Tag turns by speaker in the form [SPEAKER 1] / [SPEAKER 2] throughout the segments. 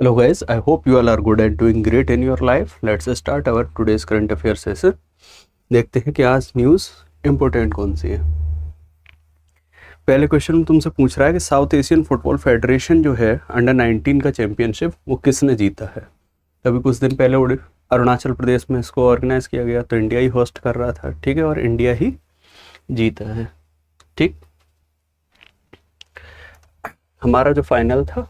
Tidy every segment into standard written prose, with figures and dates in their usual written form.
[SPEAKER 1] Hello guys, I hope you all are good and doing great in your life. Let's start our today's current affairs session. देखते हैं कि आज news important कौन सी है। पहले question में तुमसे पूछ रहा है कि साउथ एशियन फुटबॉल फेडरेशन जो है अंडर 19 का चैंपियनशिप वो किसने जीता है। अभी कुछ दिन पहले अरुणाचल प्रदेश में इसको ऑर्गेनाइज किया गया, तो इंडिया ही होस्ट कर रहा था, ठीक है, और इंडिया ही जीता है। ठीक, हमारा जो फाइनल था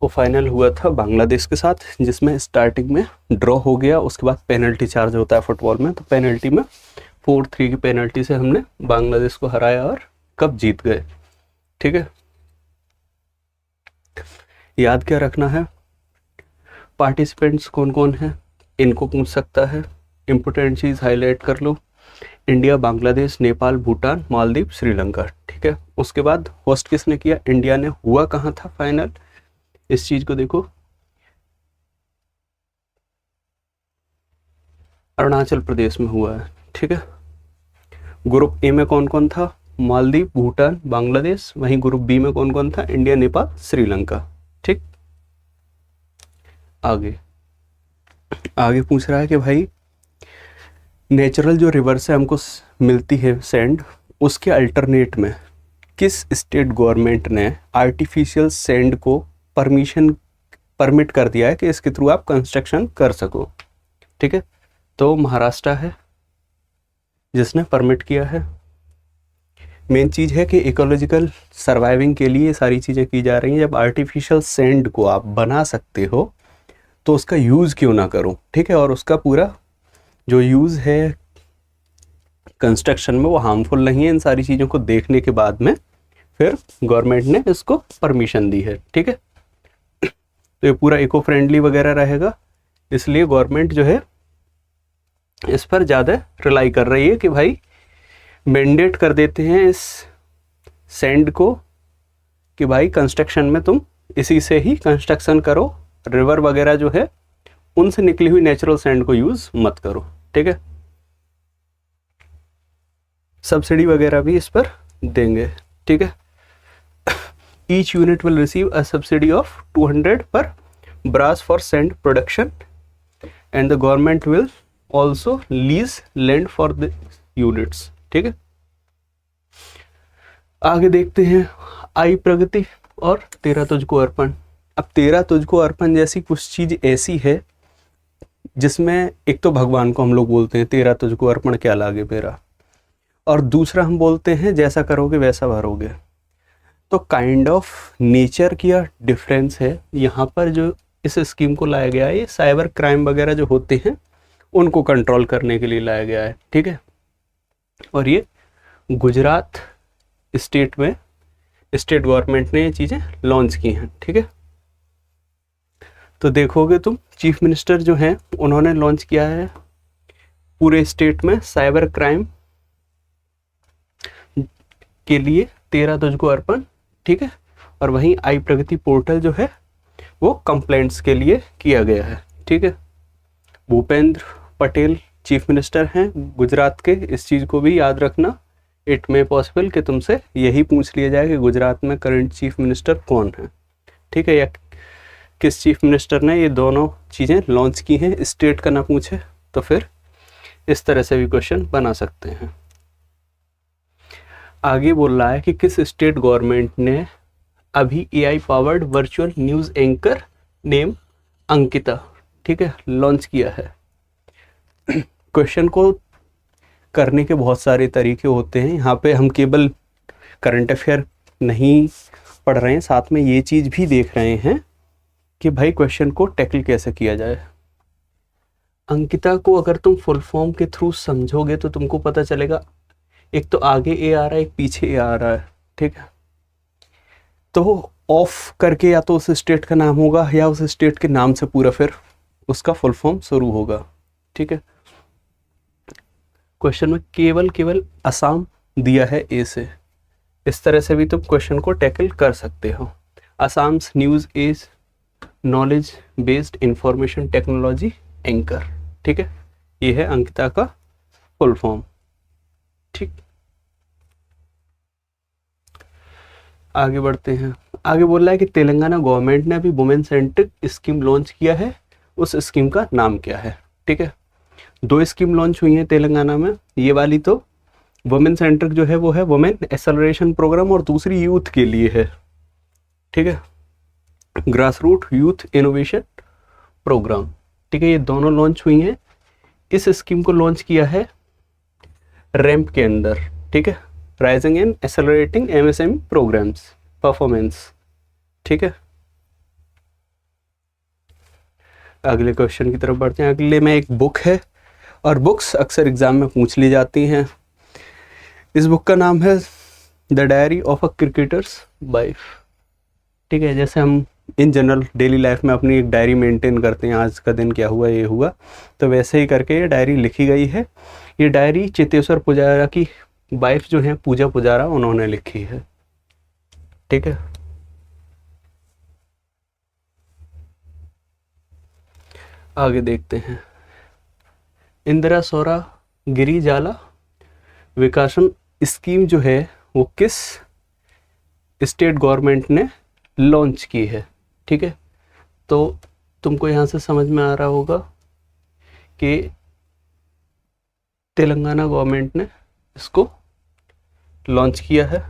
[SPEAKER 1] वो फाइनल हुआ था बांग्लादेश के साथ, जिसमें स्टार्टिंग में ड्रॉ हो गया, उसके बाद पेनल्टी चार्ज होता है फुटबॉल में, तो पेनल्टी में 4-3 की पेनल्टी से हमने बांग्लादेश को हराया और कप जीत गए। ठीक है, याद क्या रखना है, पार्टिसिपेंट्स कौन कौन है इनको पूछ सकता है। इम्पोर्टेंट चीज़ हाईलाइट कर लो, इंडिया, बांग्लादेश, नेपाल, भूटान, मालदीव, श्रीलंका। ठीक है, उसके बाद होस्ट किसने किया, इंडिया ने। हुआ कहाँ था फाइनल, इस चीज को देखो, अरुणाचल प्रदेश में हुआ है। ठीक है, ग्रुप ए में कौन कौन था, मालदीव, भूटान, बांग्लादेश। वहीं ग्रुप बी में कौन कौन था, इंडिया, नेपाल, श्रीलंका। ठीक, आगे पूछ रहा है कि भाई नेचुरल जो रिवर से हमको मिलती है सैंड, उसके अल्टरनेट में किस स्टेट गवर्नमेंट ने आर्टिफिशियल सैंड को परमिट कर दिया है कि इसके थ्रू आप कंस्ट्रक्शन कर सको। ठीक है, तो महाराष्ट्र है जिसने परमिट किया है। मेन चीज़ है कि इकोलॉजिकल सर्वाइविंग के लिए सारी चीज़ें की जा रही हैं। जब आर्टिफिशियल सैंड को आप बना सकते हो तो उसका यूज़ क्यों ना करो। ठीक है, और उसका पूरा जो यूज़ है कंस्ट्रक्शन में वो हार्मफुल नहीं है। इन सारी चीज़ों को देखने के बाद में फिर गवर्नमेंट ने इसको परमिशन दी है। ठीक है, तो ये पूरा इको फ्रेंडली वगैरह रहेगा, इसलिए गवर्नमेंट जो है इस पर ज़्यादा रिलाई कर रही है कि भाई मैंडेट कर देते हैं इस सैंड को कि भाई कंस्ट्रक्शन में तुम इसी से ही कंस्ट्रक्शन करो, रिवर वगैरह जो है उनसे निकली हुई नेचुरल सैंड को यूज़ मत करो। ठीक है, सब्सिडी वगैरह भी इस पर देंगे। ठीक है, each unit will receive a subsidy of 200 per brass for sand production and the government will also lease land for the units। ठीक है, आगे देखते हैं आई प्रगति और तेरा तुझको अर्पण। अब तेरा तुझको अर्पण जैसी कुछ चीज ऐसी है जिसमें एक तो भगवान को हम लोग बोलते हैं तेरा तुझको अर्पण क्या लागे मेरा, और दूसरा हम बोलते हैं जैसा करोगे वैसा भरोगे। तो काइंड ऑफ नेचर की डिफरेंस है यहाँ पर। जो इस स्कीम को लाया गया है ये साइबर क्राइम वगैरह जो होते हैं उनको कंट्रोल करने के लिए लाया गया है। ठीक है, और ये गुजरात स्टेट में स्टेट गवर्नमेंट ने ये चीज़ें लॉन्च की हैं। ठीक है, तो देखोगे तुम चीफ मिनिस्टर जो हैं उन्होंने लॉन्च किया है पूरे स्टेट में साइबर क्राइम के लिए तेरा तुझको अर्पण। ठीक है, और वहीं आई प्रगति पोर्टल जो है वो कंप्लेंट्स के लिए किया गया है। ठीक है, भूपेंद्र पटेल चीफ मिनिस्टर हैं गुजरात के, इस चीज़ को भी याद रखना। इट मे पॉसिबल कि तुमसे यही पूछ लिया जाए कि गुजरात में करंट चीफ मिनिस्टर कौन है। ठीक है, या किस चीफ मिनिस्टर ने ये दोनों चीज़ें लॉन्च की हैं, स्टेट का ना पूछे तो फिर इस तरह से भी क्वेश्चन बना सकते हैं। आगे बोल रहा है कि किस स्टेट गवर्नमेंट ने अभी AI powered virtual news anchor name Ankita, ठीक है, लॉन्च किया है। क्वेश्चन को करने के बहुत सारे तरीके होते हैं। यहाँ पे हम केवल करंट अफेयर नहीं पढ़ रहे हैं, साथ में ये चीज़ भी देख रहे हैं कि भाई क्वेश्चन को टैकल कैसे किया जाए। अंकिता को अगर तुम फुल फॉर्म के थ्रू समझोगे तो तुमको पता चलेगा, एक तो आगे ए आ रहा है, एक पीछे ए आ रहा है। ठीक है, तो ऑफ करके या तो उस स्टेट का नाम होगा या उस स्टेट के नाम से पूरा फिर उसका फुल फॉर्म शुरू होगा। ठीक है, क्वेश्चन में केवल असम दिया है ए से, इस तरह से भी तुम क्वेश्चन को टैकल कर सकते हो। Assam's news is knowledge based information technology anchor. ठीक है, ये है अंकिता का फुल फॉर्म। ठीक, आगे बढ़ते हैं। आगे बोल रहा है कि तेलंगाना गवर्नमेंट ने अभी वुमेन सेंट्रिक स्कीम लॉन्च किया है, उस स्कीम का नाम क्या है। ठीक है, 2 स्कीम लॉन्च हुई हैं तेलंगाना में, ये वाली तो वुमेन सेंट्रिक जो है वो है वुमेन एक्सेलरेशन प्रोग्राम, और दूसरी यूथ के लिए है। ठीक है, grass root youth innovation program. ठीक है, ये दोनों लॉन्च हुई हैं। इस स्कीम को लॉन्च किया है रैम्प के अंदर। ठीक है, rising and accelerating MSME programs performance. ठीक है, अगले क्वेश्चन की तरफ बढ़ते हैं। अगले में एक बुक है, और बुक्स अक्सर एग्जाम में पूछ ली जाती हैं। इस बुक का नाम है the diary of a cricketers wife. ठीक है, जैसे हम इन जनरल डेली लाइफ में अपनी एक डायरी मेंटेन करते हैं, आज का दिन क्या हुआ, ये हुआ, तो वैसे ही करके ये डायरी लिखी गई है। ये डायरी चेतेश्वर पुजारा की वाइफ जो है पूजा पुजारा, उन्होंने लिखी है। ठीक है, आगे देखते हैं। इंदिरा सौरा गिरिजाला विकासन स्कीम जो है वो किस स्टेट गवर्नमेंट ने लॉन्च की है। ठीक है, तो तुमको यहाँ से समझ में आ रहा होगा कि तेलंगाना गवर्नमेंट ने इसको लॉन्च किया है।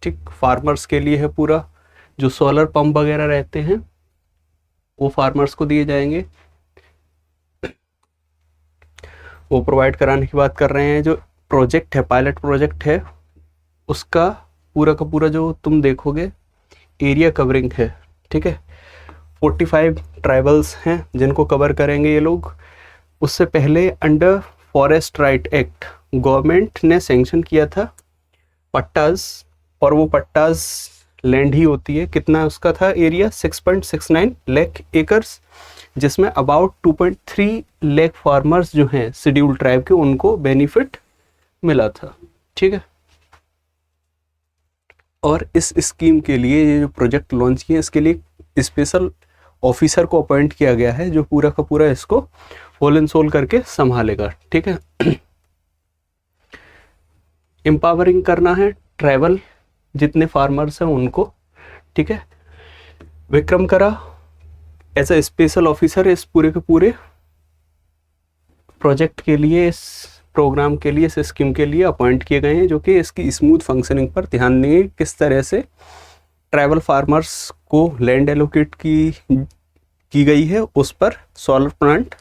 [SPEAKER 1] ठीक, फार्मर्स के लिए है पूरा। जो सोलर पंप वगैरह रहते हैं वो फार्मर्स को दिए जाएंगे, वो प्रोवाइड कराने की बात कर रहे हैं। जो प्रोजेक्ट है, पायलट प्रोजेक्ट है, उसका पूरा का पूरा जो तुम देखोगे एरिया कवरिंग है। ठीक है, 45 ट्राइबल्स हैं जिनको कवर करेंगे ये लोग। उससे पहले under forest right act government ने सैंक्शन किया था पट्टाज, और वो पट्टाज लैंड ही होती है। कितना उसका था एरिया, 6.69 लाख एकर्स, जिसमें अबाउट 2.3 लाख फार्मर्स जो हैं शेड्यूल ट्राइब के, उनको बेनिफिट मिला था। ठीक है, और इस स्कीम के लिए ये जो प्रोजेक्ट लॉन्च किया, इसके लिए स्पेशल ऑफिसर को अपॉइंट किया गया है जो पूरा का पूरा इसको होल एंड सोल करके संभालेगा। ठीक है, एम्पावरिंग करना है ट्राइबल जितने फार्मर्स हैं उनको। ठीक है, विक्रम करा एज ए स्पेशल ऑफिसर इस पूरे के पूरे प्रोजेक्ट के लिए, इस प्रोग्राम के लिए, इस स्कीम के लिए अपॉइंट किए गए हैं, जो कि इसकी स्मूथ फंक्शनिंग पर ध्यान देंगे। किस तरह से ट्राइबल फार्मर्स को लैंड एलोकेट की गई है, उस पर सोलर प्लांट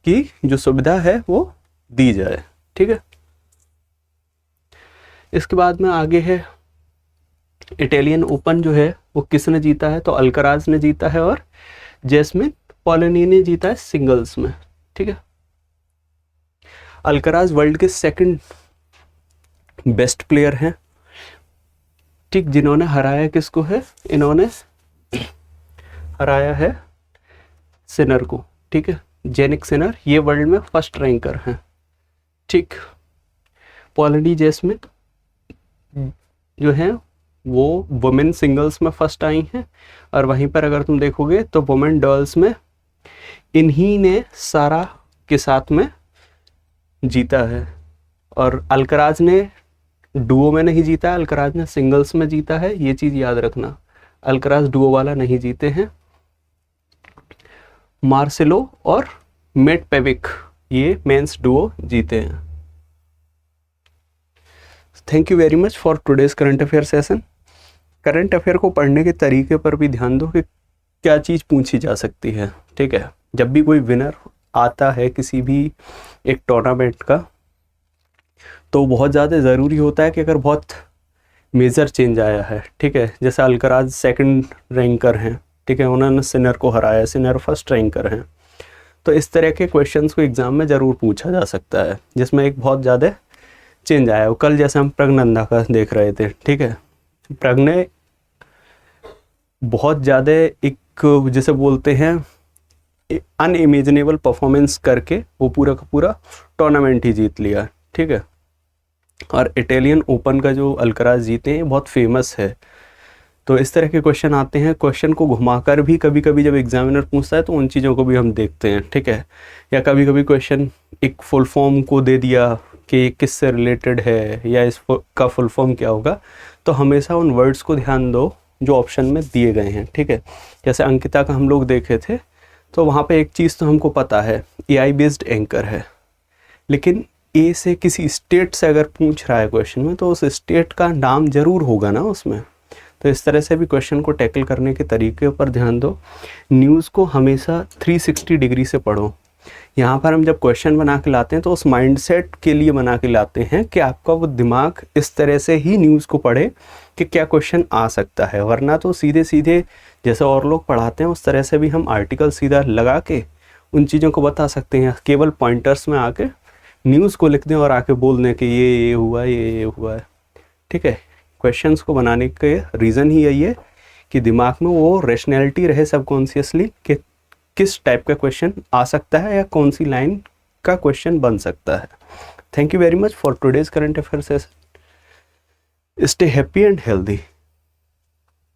[SPEAKER 1] की जो सुविधा है वो दी जाए। ठीक है, इसके बाद में आगे है इटालियन ओपन जो है वो किसने जीता है, तो अल्कराज ने जीता है, और जैस्मिन पॉलिनी ने जीता है सिंगल्स में। ठीक है, अल्कराज वर्ल्ड के 2nd बेस्ट प्लेयर हैं। ठीक, जिन्होंने हराया किसको है, इन्होंने हराया है सिनर को। ठीक है, जेनिक सिनर, ये वर्ल्ड में 1st रैंकर हैं। ठीक, पॉलिनी जैस्मिन जो है वो वुमेन सिंगल्स में 1st आई हैं, और वहीं पर अगर तुम देखोगे तो वुमेन डबल्स में इन्हीं ने सारा के साथ में जीता है। और अल्कराज ने डुओ में नहीं जीता, अल्कराज ने सिंगल्स में जीता है, ये चीज़ याद रखना। अल्कराज डुओ वाला नहीं जीते हैं। मार्सेलो और मेट पेविक ये मेंस डुओ जीते हैं। Thank you very much for today's current affair session. Current affair को पढ़ने के तरीके पर भी ध्यान दो कि क्या चीज़ पूछी जा सकती है। ठीक है, जब भी कोई विनर आता है किसी भी एक टूर्नामेंट का, तो बहुत ज़्यादा ज़रूरी होता है कि अगर बहुत मेजर चेंज आया है, ठीक है, जैसे अल्कराज 2nd रैंकर हैं, ठीक है, उन्होंने सिनर को हराया, सिनर 1st रैंकर हैं, तो इस तरह के क्वेश्चंस को एग्ज़ाम में ज़रूर पूछा जा सकता है जिसमें एक बहुत ज़्यादा चेंज आया हो। कल जैसे हम प्रज्ञनंदा का देख रहे थे, ठीक है, प्रज्ञ बहुत ज़्यादा एक जैसे बोलते हैं अनइमेजिनेबल परफॉर्मेंस करके वो पूरा का पूरा टूर्नामेंट ही जीत लिया। ठीक है, और इटालियन ओपन का जो अल्कराज जीते हैं बहुत फेमस है। तो इस तरह के क्वेश्चन आते हैं, क्वेश्चन को घुमाकर भी कभी कभी जब एग्जामिनर पूछता है तो उन चीज़ों को भी हम देखते हैं। ठीक है, या कभी कभी क्वेश्चन एक फुल फॉर्म को दे दिया कि किससे रिलेटेड है या का फुल फॉर्म क्या होगा, तो हमेशा उन वर्ड्स को ध्यान दो जो ऑप्शन में दिए गए हैं, ठीक है। जैसे अंकिता का हम लोग देखे थे, तो वहाँ पे एक चीज़ तो हमको पता है, AI बेस्ड एंकर है, लेकिन ए से किसी स्टेट से अगर पूछ रहा है क्वेश्चन में, तो उस स्टेट का नाम जरूर होगा ना उसमें। तो इस तरह से भी क्वेश्चन को टैकल करने के तरीके पर ध्यान दो। न्यूज़ को हमेशा 360 डिग्री से पढ़ो। यहाँ पर हम जब क्वेश्चन बना के लाते हैं तो उस माइंडसेट के लिए बना के लाते हैं कि आपका वो दिमाग इस तरह से ही न्यूज़ को पढ़े कि क्या क्वेश्चन आ सकता है, वरना तो सीधे सीधे जैसे और लोग पढ़ाते हैं उस तरह से भी हम आर्टिकल सीधा लगा के उन चीज़ों को बता सकते हैं। केवल पॉइंटर्स में आके न्यूज़ को लिख दें और आके बोल दें कि ये हुआ, ये हुआ है, ठीक है। क्वेश्चंस को बनाने के रीज़न ही यही है कि दिमाग में वो रेशनैलिटी रहे सबकॉन्शियसली कि किस टाइप का क्वेश्चन आ सकता है या कौन सी लाइन का क्वेश्चन बन सकता है। Thank you very much for today's current affair session. Stay happy and healthy.